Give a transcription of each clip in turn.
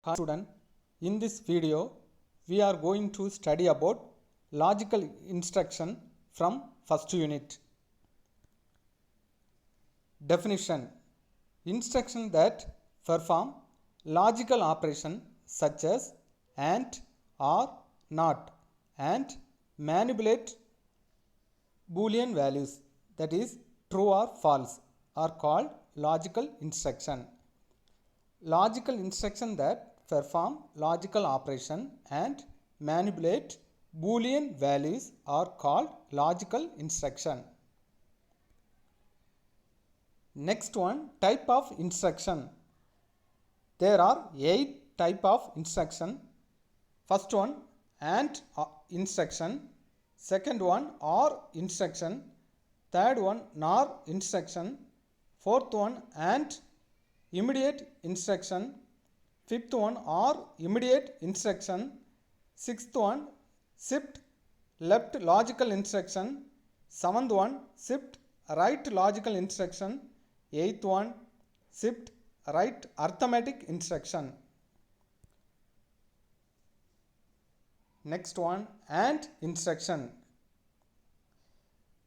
Hi student, in this video we are going to study about logical instruction from first unit. Definition: instruction that perform logical operation such as and, or, not, and manipulate Boolean values, that is true or false, are called logical instruction. Logical instruction that perform logical operation and manipulate Boolean values are called logical instruction. Next one, type of instruction. There are 8 type of instruction. First one, and instruction. Second one, or instruction. Third one, nor instruction. Fourth one, and immediate instruction. Fifth one, or immediate instruction. Sixth one, shift left logical instruction. Seventh one, shift right logical instruction. Eighth one, shift right arithmetic instruction. Next one, and instruction.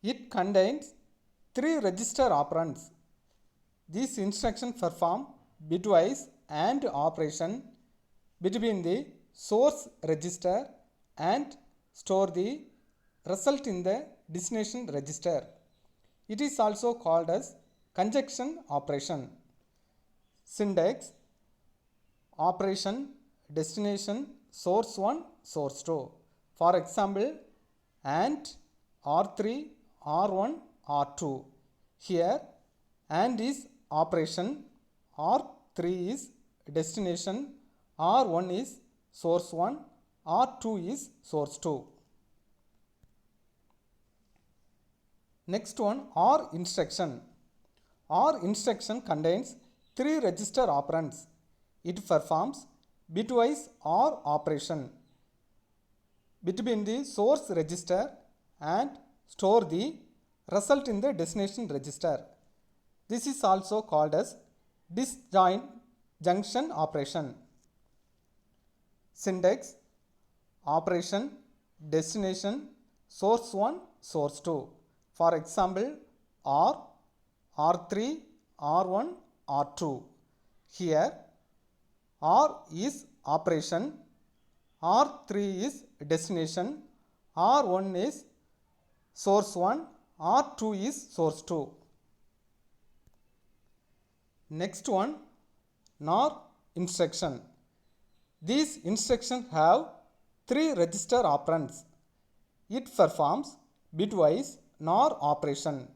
It contains 3 register operands. These instructions perform bitwise AND operation between the source register and store the result in the destination register. It is also called as conjunction operation. Syntax: operation, destination, source 1, source 2. For example, AND R3, R1, R2. Here AND is operation, R3 is destination, R1 is source 1, R2 is source 2. Next one, OR instruction. OR instruction contains 3 register operands. It performs bitwise OR operation between the source register and store the result in the destination register. This is also called as disjoint junction operation. Syntax: operation, destination, source 1, source 2. For example, OR, R3, R1, R2. Here OR is operation, R3 is destination, R1 is source 1, R2 is source 2. Next one, NOR instruction. These instructions have 3 register operands. It performs bitwise NOR operation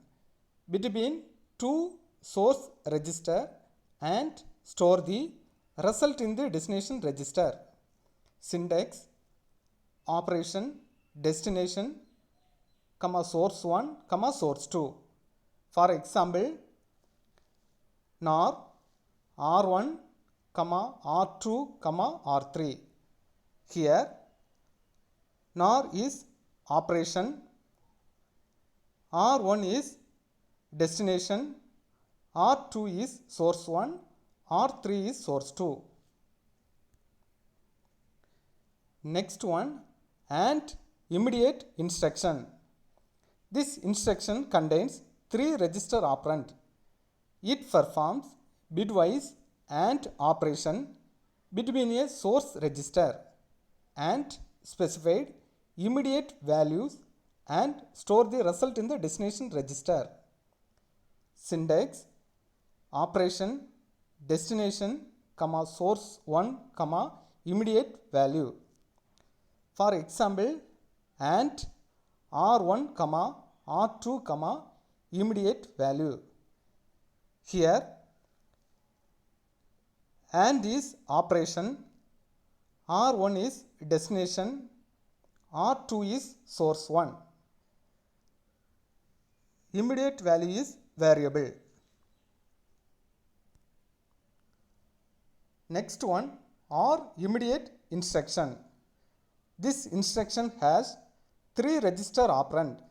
between 2 source register and store the result in the destination register. Syntax: operation, destination, source 1, source 2. For example, NOR R1, R2, R3. Here NOR is operation, R1 is destination, R2 is source 1, R3 is source 2. Next one, AND immediate instruction. This instruction contains 3 register operand. It performs bitwise AND operation between a source register and specified immediate values and store the result in the destination register. Syntax: operation, destination, source 1, immediate value. For example, AND R1, R2, immediate value. Here AND is operation, R1 is destination, R2 is source 1. Immediate value is variable. Next one, OR immediate instruction. This instruction has 3 register operand.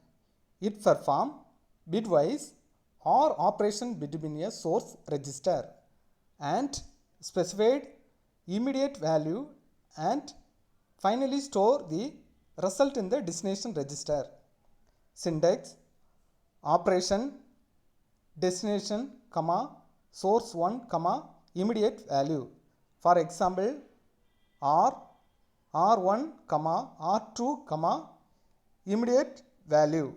It performs bitwise OR operation between a source register and specified immediate value and finally store the result in the destination register. Syntax: operation, destination, comma, source 1, comma, immediate value. For example, R1, comma, R2, comma, immediate value.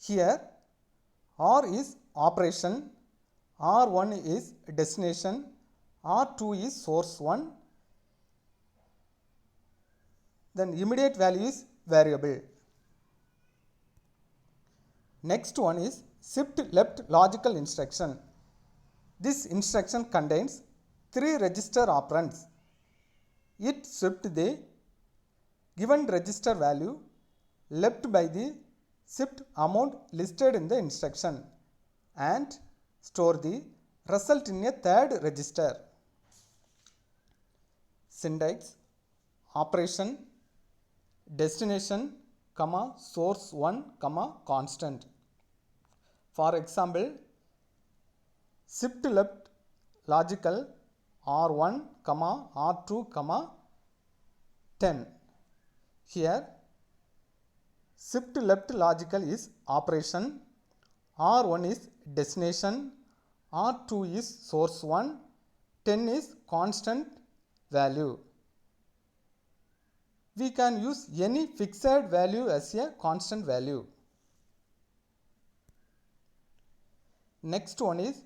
Here R is operation, R1 is destination, R2 is source 1, then immediate value is variable. Next one is shift left logical instruction. This instruction contains 3 register operands. It shifts the given register value left by the shift amount listed in the instruction and store the result in a third register. Syntax: operation, destination, comma, source 1, comma, constant. For example, shift left logical R1, comma, R2, comma, 10. Here shift left logical is operation, R1 is destination, R2 is source 1, 10 is constant value. We can use any fixed value as a constant value. Next one is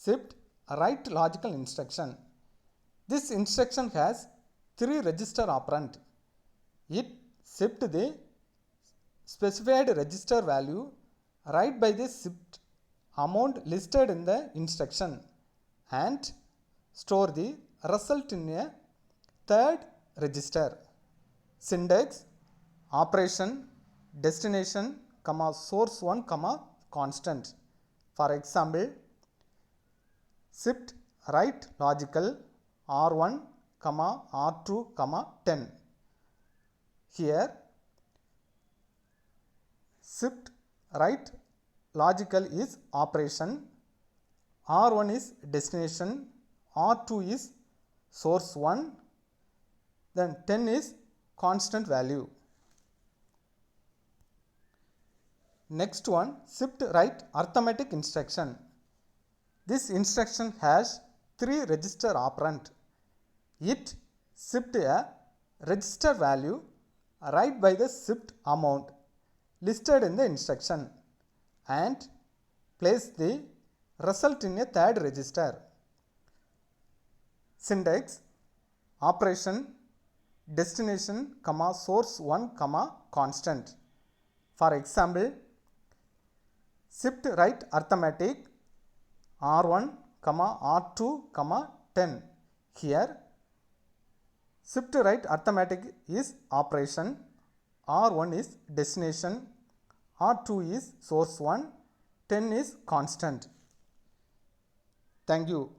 shift right logical instruction. This instruction has 3 register operand. It shifts the specified register value right by the shift amount listed in the instruction and store the result in a third register. Syntax: operation, destination, comma, source 1, comma, constant. For example, shift right logical R1, comma, R2, comma, 10. Here shift right logical is operation, R1 is destination, R2 is source 1, then 10 is constant value. Next one, shift right arithmetic instruction. This instruction has 3 register operand. It shifts a register value right by the shift amount listed in the instruction and place the result in a third register. Syntax: operation, destination, comma, source 1, comma, constant. For example, shift right arithmetic R1, comma, R2, comma, 10. Here shift right arithmetic is operation, R1 is destination, R2 is source 1, 10 is constant. Thank you.